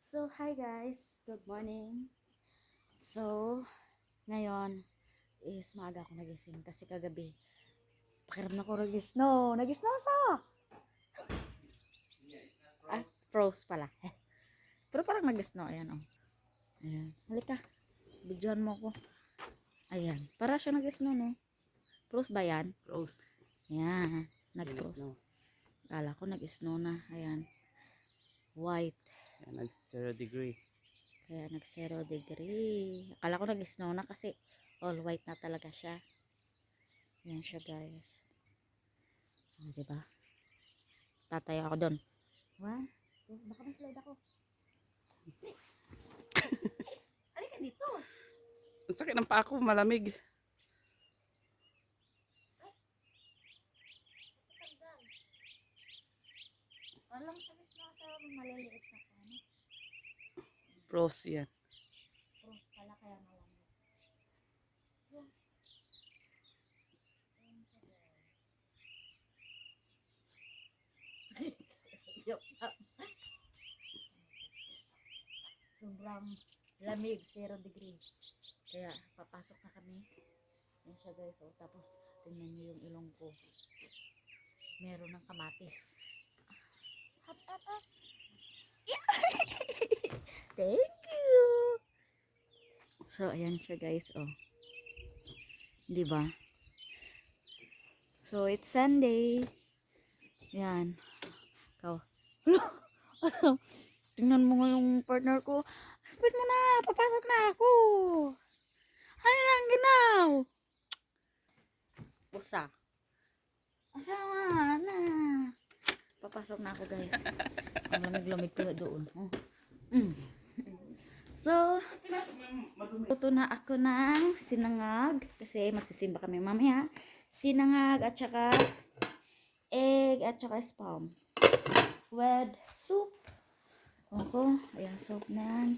So, hi guys. Good morning. So, ngayon is maaga ako nagising kasi kagabi pakiramdam ko nag-snow. Nag-snow sa! Ah, froze pala. Pero parang nag-snow. Ayan, oh. Ayan. Halika. Bidyohan mo ko. Ayan. Para siya nag-snow, no? Froze ba yan? Rose. Ayan. Nag-froze. Kala ko nag-snow na. Ayan. White. Yan, nag 0 degree. Kaya nag 0 degree. Akala ko nag-snow na kasi all white na talaga siya. Yan siya guys. O, diba? Tatayo ako doon. Wow. Baka may slide ako. Halika dito. Ang sakit ng paa ko, malamig. Walang sabis na sa maliliit na ano. Rose yan. Cross pala kaya malamig. Yan. Yan siya guys. Sobrang lamig, 0 degree. Kaya papasok na kami. Yan siya guys. O, tapos tingnan niyo yung ilong ko. Meron ng kamatis. Hap, hap, hap. Yeah. Thank you. So, ayan siya guys. Oh. Diba? So, it's Sunday. Yan. Ikaw. Tingnan mo nga yung partner ko. Hapit mo na. Papasok na ako. Ano lang ginaw? Busa. Asawa na. Papasok na ako guys. Ang lamig-lamig ko doon. Oh. So, luto na ako ng sinangag. Kasi magsisimba kami mamaya. Sinangag at saka egg at saka spam. With soup. Ako, ayan soup na yan.